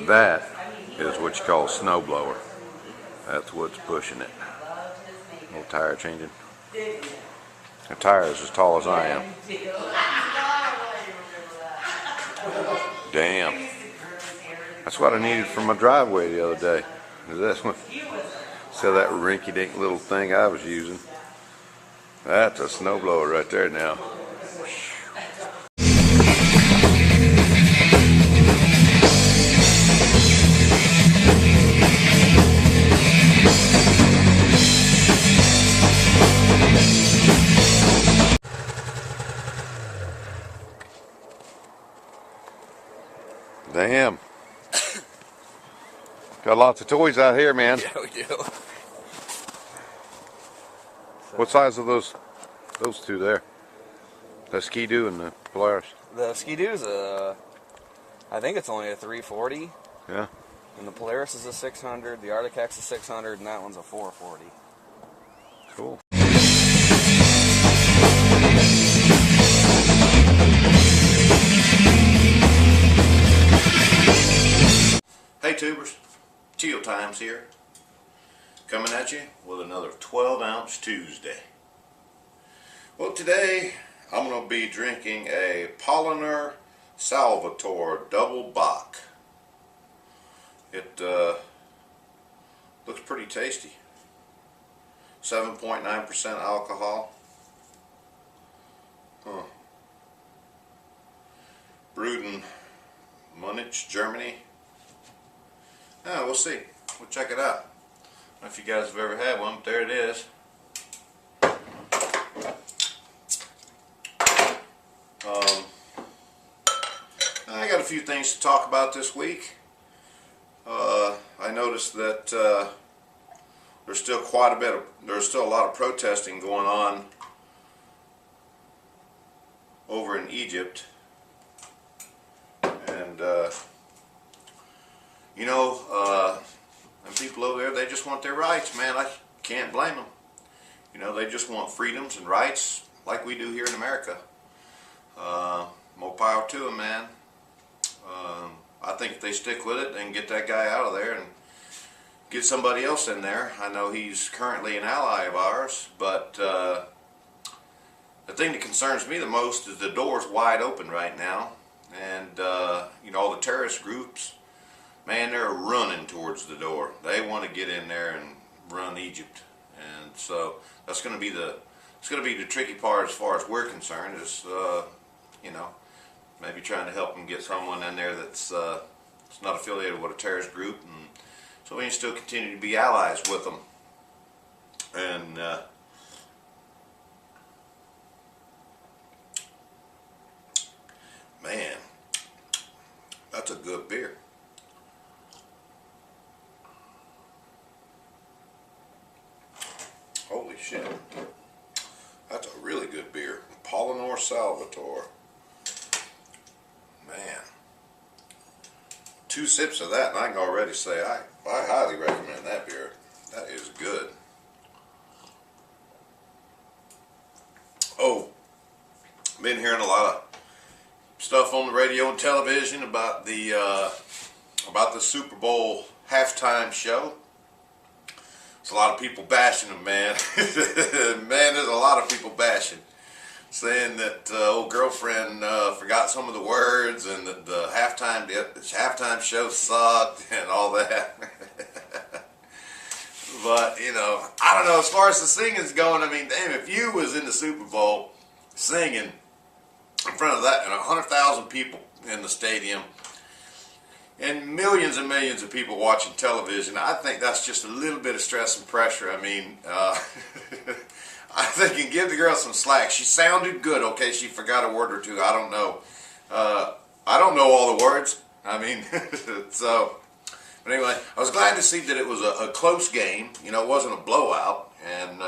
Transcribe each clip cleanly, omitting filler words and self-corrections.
That is what you call a snow blower. That's what's pushing it. Little tire changing. The tire is as tall as I am. Damn. That's what I needed for my driveway the other day. Is this one? So that rinky-dink little thing I was using. That's a snowblower right there now. Damn. Got lots of toys out here, man. Yeah, we do. What size are those two there? The Ski-Doo and the Polaris? The Ski-Doo's I think it's only a 340. Yeah. And the Polaris is a 600, the Arctic X is 600, and that one's a 440. Cool. Hey tubers, Teal Times here, coming at you with another 12-ounce Tuesday. Well, today I'm going to be drinking a Paulaner Salvatore Double Bock. It looks pretty tasty. 7.9% alcohol. Brewed in Munich, Germany. We'll see. We'll check it out. I don't know if you guys have ever had one, but there it is. I got a few things to talk about this week. I noticed that there's still a lot of protesting going on over in Egypt, and and people over there, they just want their rights, man. I can't blame them. You know, they just want freedoms and rights like we do here in America. More power to them, man. I think if they stick with it and get that guy out of there and get somebody else in there. I know he's currently an ally of ours, but the thing that concerns me the most is the door's wide open right now, and all the terrorist groups, man, they're running towards the door. They want to get in there and run Egypt, and so that's going to be the tricky part as far as we're concerned. Is maybe trying to help them get someone in there that's not affiliated with a terrorist group, and so we can still continue to be allies with them. And man, that's a good beer. Holy shit. That's a really good beer. Paulaner Salvatore. Man. 2 sips of that and I can already say I highly recommend that beer. That is good. Oh, been hearing a lot of stuff on the radio and television about the Super Bowl halftime show. There's a lot of people bashing them, man. Man, there's a lot of people bashing, saying that old girlfriend forgot some of the words, and that the halftime show sucked and all that. But I don't know. As far as the singing's going, I mean, damn, if you was in the Super Bowl singing in front of that and 100,000 people in the stadium and millions of people watching television, I think that's just a little bit of stress and pressure. I mean, I think you can give the girl some slack. She sounded good, okay? She forgot a word or two. I don't know. I don't know all the words. I mean, so. But anyway, I was glad to see that it was a close game. It wasn't a blowout. And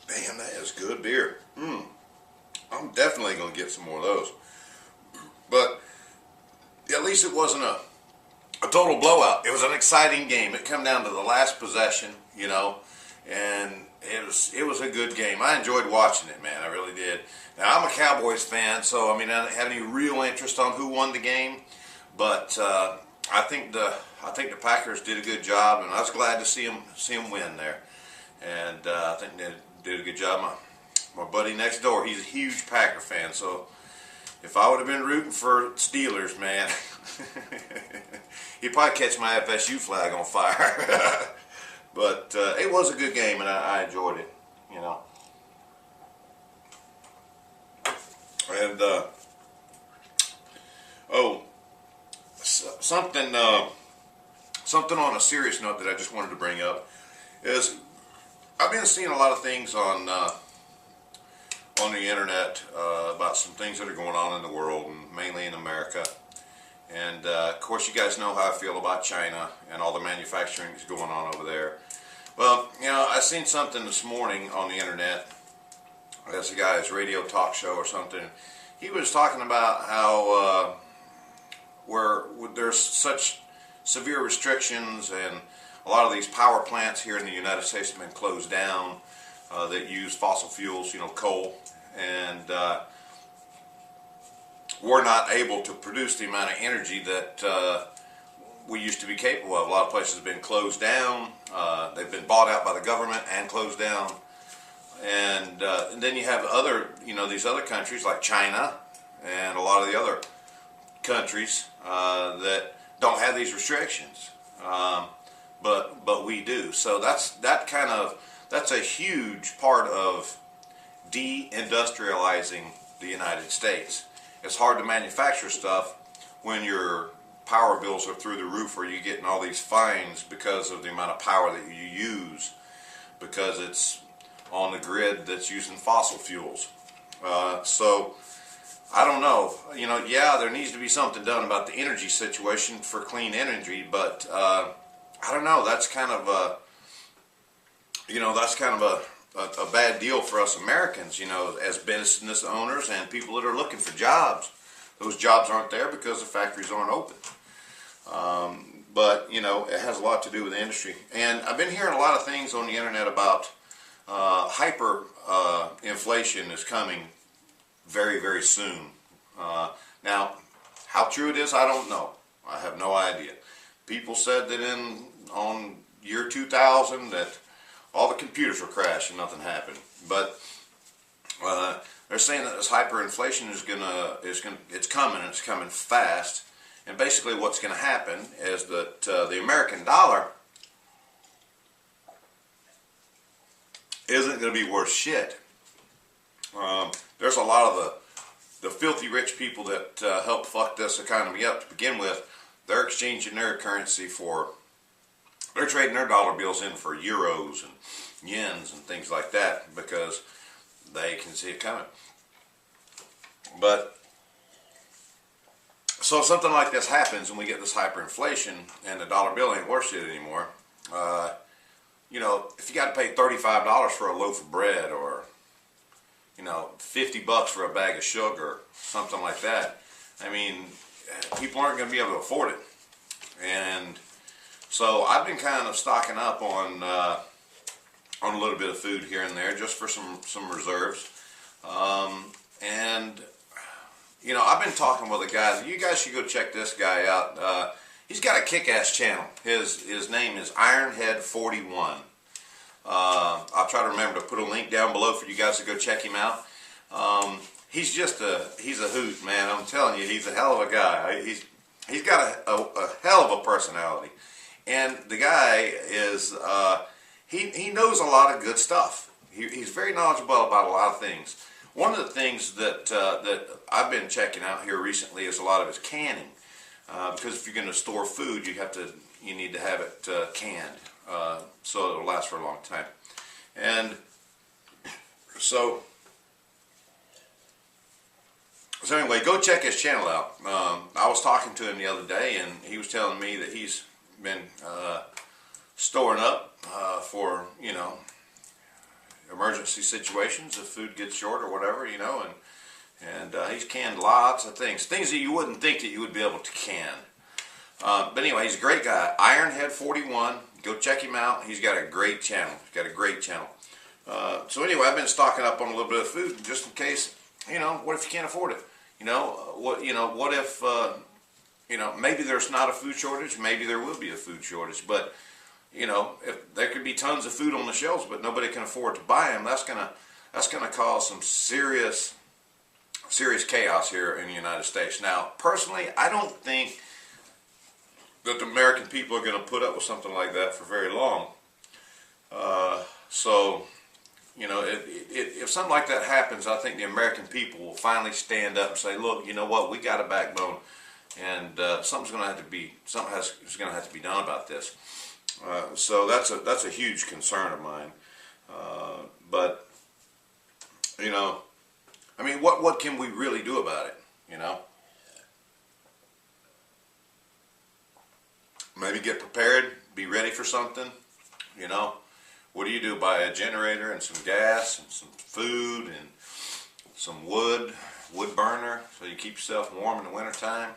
damn, that is good beer. I'm definitely going to get some more of those. But at least it wasn't a total blowout. It was an exciting game. It came down to the last possession, and it was a good game. I enjoyed watching it, man. I really did. Now I'm a Cowboys fan, so I mean I don't have any real interest on who won the game, but I think the Packers did a good job, and I was glad to see them win there. And I think they did a good job. My buddy next door, he's a huge Packer fan, so if I would have been rooting for Steelers, man, he'd probably catch my FSU flag on fire. But it was a good game, and I enjoyed it, you know. And something on a serious note that I just wanted to bring up is I've been seeing a lot of things on the internet about some things that are going on in the world, and mainly in America. And of course, you guys know how I feel about China and all the manufacturing that's going on over there. Well, you know, I seen something this morning on the internet. That's a guy's radio talk show or something. He was talking about how where there's such severe restrictions, and a lot of these power plants here in the United States have been closed down that use fossil fuels, you know, coal, and we're not able to produce the amount of energy that we used to be capable of. A lot of places have been closed down. They've been bought out by the government and closed down. And then you have other, you know, these other countries like China and a lot of the other countries that don't have these restrictions, but we do. So that's a huge part of deindustrializing the United States. It's hard to manufacture stuff when your power bills are through the roof, or you're getting all these fines because of the amount of power that you use, because it's on the grid that's using fossil fuels. So I don't know, you know, yeah, there needs to be something done about the energy situation for clean energy, but I don't know, that's kind of a, you know, that's kind of a bad deal for us Americans, you know, as business owners and people that are looking for jobs. Those jobs aren't there because the factories aren't open. But, you know, it has a lot to do with the industry. And I've been hearing a lot of things on the internet about hyper inflation is coming very, very soon. Now, how true it is, I don't know. I have no idea. People said that on year 2000 that all the computers were crashed and nothing happened. But they're saying that this hyperinflation it's coming, and it's coming fast. And basically what's going to happen is that the American dollar isn't going to be worth shit. There's a lot of the filthy rich people that help fuck this economy up to begin with. They're exchanging their currency they're trading their dollar bills in for euros and yens and things like that because they can see it coming. But so something like this happens, and we get this hyperinflation, and the dollar bill ain't worth shit anymore. You know, if you got to pay $35 for a loaf of bread, or you know, $50 for a bag of sugar, something like that, I mean, people aren't going to be able to afford it. And so I've been kind of stocking up on a little bit of food here and there, just for some reserves. And you know, I've been talking with a guy. You guys should go check this guy out. He's got a kick-ass channel. His name is Ironhead41. I'll try to remember to put a link down below for you guys to go check him out. He's a hoot, man. I'm telling you, he's a hell of a guy. He's got a hell of a personality, and the guy is he knows a lot of good stuff. He's very knowledgeable about a lot of things. One of the things that I've been checking out here recently is a lot of his canning, because if you're going to store food, you need to have it canned, so it'll last for a long time. And so anyway, go check his channel out. I was talking to him the other day, and he was telling me that he's been storing up for, you know, emergency situations if food gets short or whatever, you know, and he's canned lots of things that you wouldn't think that you would be able to can. But anyway, he's a great guy. Ironhead41. Go check him out. He's got a great channel. So anyway, I've been stocking up on a little bit of food just in case. You know, what if you can't afford it? What if maybe there's not a food shortage, maybe there will be a food shortage, but if there could be tons of food on the shelves, but nobody can afford to buy them, that's gonna cause some serious chaos here in the United States. Now, personally, I don't think that the American people are going to put up with something like that for very long. If something like that happens, I think the American people will finally stand up and say, "Look, you know what? We got a backbone, and something's going to have to be done about this." So that's a huge concern of mine. But I mean, what can we really do about it? Maybe get prepared, be ready for something. What do? Buy a generator and some gas and some food and some wood burner, so you keep yourself warm in the wintertime.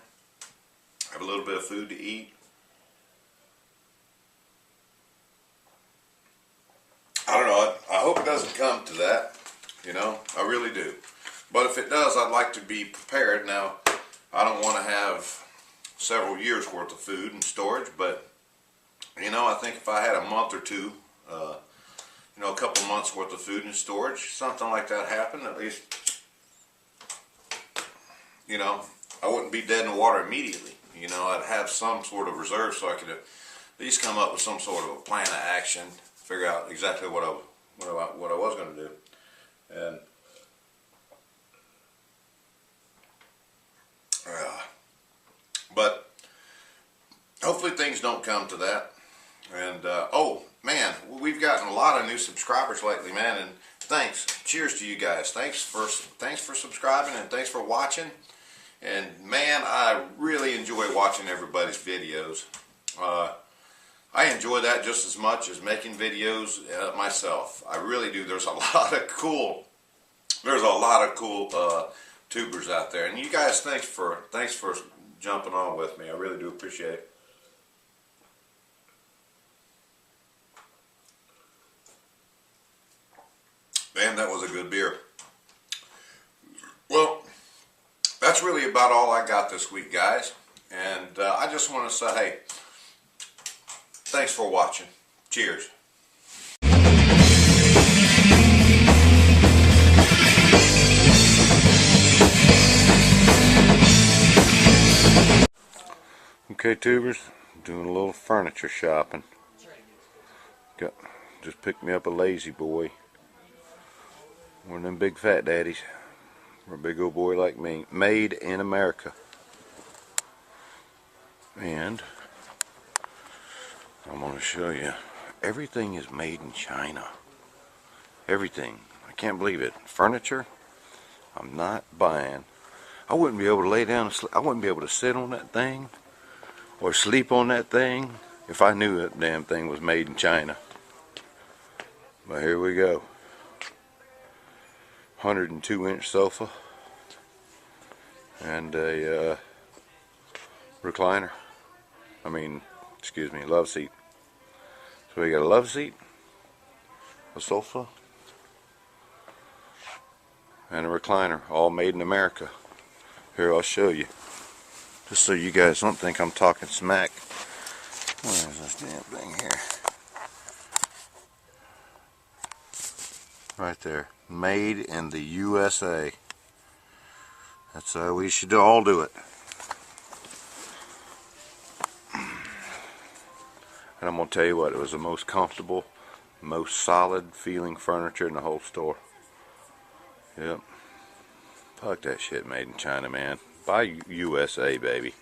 Have a little bit of food to eat. I don't know. I hope it doesn't come to that. I really do. But if it does, I'd like to be prepared. Now, I don't want to have several years worth of food in storage, but I think if I had a month or two, a couple months worth of food in storage, something like that happened, at least, I wouldn't be dead in the water immediately. I'd have some sort of reserve, so I could at least come up with some sort of a plan of action, figure out exactly what I was going to do. And but hopefully things don't come to that. And oh man, we've gotten a lot of new subscribers lately, man, and thanks. Cheers to you guys. Thanks for subscribing, and thanks for watching. And man, I really enjoy watching everybody's videos. I enjoy that just as much as making videos myself. I really do. There's a lot of cool tubers out there, and you guys, thanks for jumping on with me. I really do appreciate it. Man, that was a good beer. Well, that's really about all I got this week, guys. And I just want to say, hey, thanks for watching. Cheers. Okay, tubers, doing a little furniture shopping. Just picked me up a Lazy Boy. One of them big fat daddies. For a big old boy like me. Made in America. And I'm going to show you. Everything is made in China. Everything. I can't believe it. Furniture, I'm not buying. I wouldn't be able to lay down and sleep. I wouldn't be able to sit on that thing or sleep on that thing if I knew that damn thing was made in China. But here we go. 102-inch sofa and a recliner. Love seat. So we got a love seat, a sofa, and a recliner, all made in America. Here, I'll show you, just so you guys don't think I'm talking smack. Where is this damn thing here? Right there. Made in the USA. That's how we should all do it. And I'm going to tell you what, it was the most comfortable, most solid feeling furniture in the whole store. Yep. Fuck that shit made in China, man. Buy USA, baby.